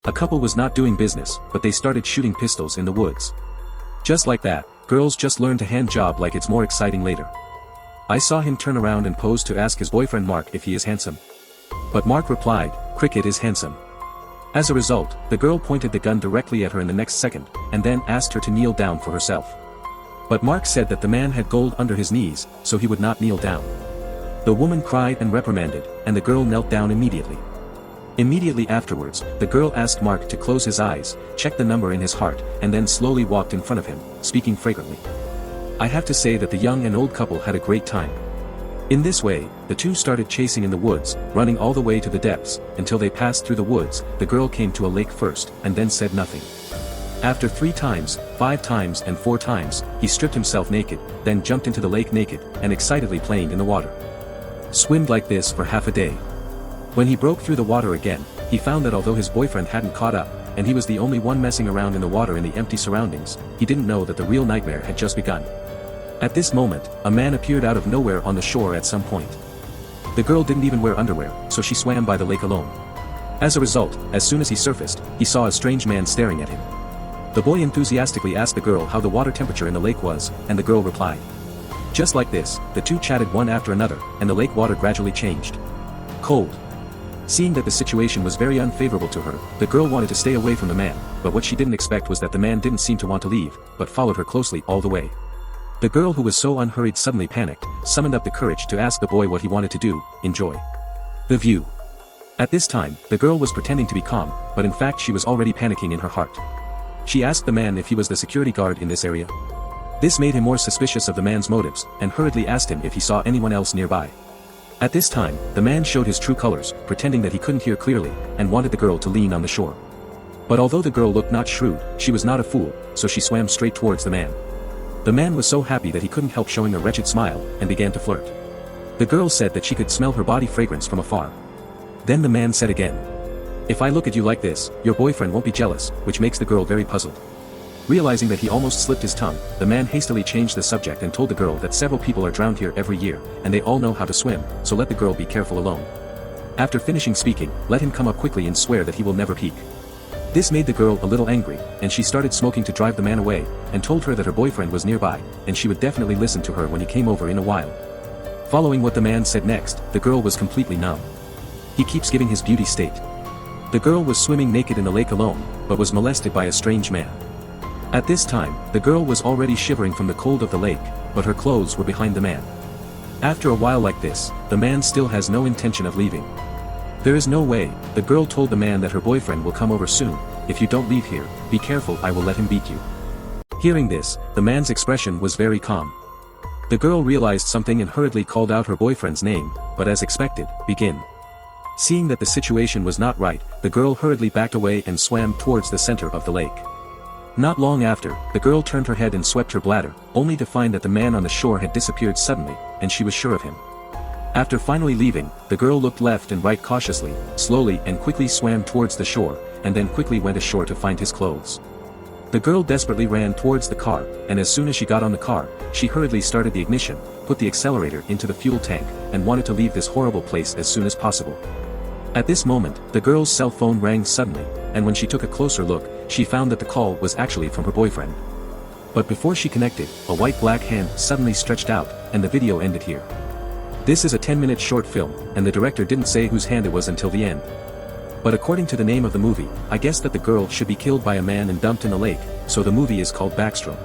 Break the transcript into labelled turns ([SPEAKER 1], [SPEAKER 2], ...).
[SPEAKER 1] A couple was not doing business, but they started shooting pistols in the woods. Just like that, girls just learn to hand job like it's more exciting later. I saw him turn around and pose to ask his boyfriend Mark if he is handsome. But Mark replied, "Cricket is handsome." As a result, the girl pointed the gun directly at her in the next second, and then asked her to kneel down for herself. But Mark said that the man had gold under his knees, so he would not kneel down. The woman cried and reprimanded, and the girl knelt down immediately. Immediately afterwards, the girl asked Mark to close his eyes, check the number in his heart, and then slowly walked in front of him, speaking fragrantly. I have to say that the young and old couple had a great time. In this way, the two started chasing in the woods, running all the way to the depths, until they passed through the woods. The girl came to a lake first, and then said nothing. After 3 times, 5 times and 4 times, he stripped himself naked, then jumped into the lake naked, and excitedly playing in the water. Swimmed like this for half a day. When he broke through the water again, he found that although his boyfriend hadn't caught up, and he was the only one messing around in the water in the empty surroundings, he didn't know that the real nightmare had just begun. At this moment, a man appeared out of nowhere on the shore at some point. The girl didn't even wear underwear, so she swam by the lake alone. As a result, as soon as he surfaced, he saw a strange man staring at him. The boy enthusiastically asked the girl how the water temperature in the lake was, and the girl replied. Just like this, the two chatted one after another, and the lake water gradually changed. Cold. Seeing that the situation was very unfavorable to her, the girl wanted to stay away from the man, but what she didn't expect was that the man didn't seem to want to leave, but followed her closely all the way. The girl, who was so unhurried, suddenly panicked, summoned up the courage to ask the boy what he wanted to do. Enjoy the view. At this time, the girl was pretending to be calm, but in fact she was already panicking in her heart. She asked the man if he was the security guard in this area. This made him more suspicious of the man's motives, and hurriedly asked him if he saw anyone else nearby. At this time, the man showed his true colors, pretending that he couldn't hear clearly, and wanted the girl to lean on the shore. But although the girl looked not shrewd, she was not a fool, so she swam straight towards the man. The man was so happy that he couldn't help showing a wretched smile, and began to flirt. The girl said that she could smell her body fragrance from afar. Then the man said again, "If I look at you like this, your boyfriend won't be jealous," which makes the girl very puzzled. Realizing that he almost slipped his tongue, the man hastily changed the subject and told the girl that several people are drowned here every year, and they all know how to swim, so let the girl be careful alone. After finishing speaking, let him come up quickly and swear that he will never peek. This made the girl a little angry, and she started smoking to drive the man away, and told her that her boyfriend was nearby, and she would definitely listen to her when he came over in a while. Following what the man said next, the girl was completely numb. He keeps giving his beauty state. The girl was swimming naked in the lake alone, but was molested by a strange man. At this time, the girl was already shivering from the cold of the lake, but her clothes were behind the man. After a while like this, the man still has no intention of leaving. There is no way. The girl told the man that her boyfriend will come over soon. "If you don't leave here, be careful, I will let him beat you." Hearing this, the man's expression was very calm. The girl realized something and hurriedly called out her boyfriend's name, but as expected, begin. Seeing that the situation was not right, the girl hurriedly backed away and swam towards the center of the lake. Not long after, the girl turned her head and swept her bladder, only to find that the man on the shore had disappeared suddenly, and she was sure of him. After finally leaving, the girl looked left and right cautiously, slowly and quickly swam towards the shore, and then quickly went ashore to find his clothes. The girl desperately ran towards the car, and as soon as she got on the car, she hurriedly started the ignition, put the accelerator into the fuel tank, and wanted to leave this horrible place as soon as possible. At this moment, the girl's cell phone rang suddenly, and when she took a closer look, she found that the call was actually from her boyfriend. But before she connected, a white-black hand suddenly stretched out, and the video ended here. This is a 10-minute short film, and the director didn't say whose hand it was until the end. But according to the name of the movie, I guess that the girl should be killed by a man and dumped in a lake, so the movie is called Backstroke.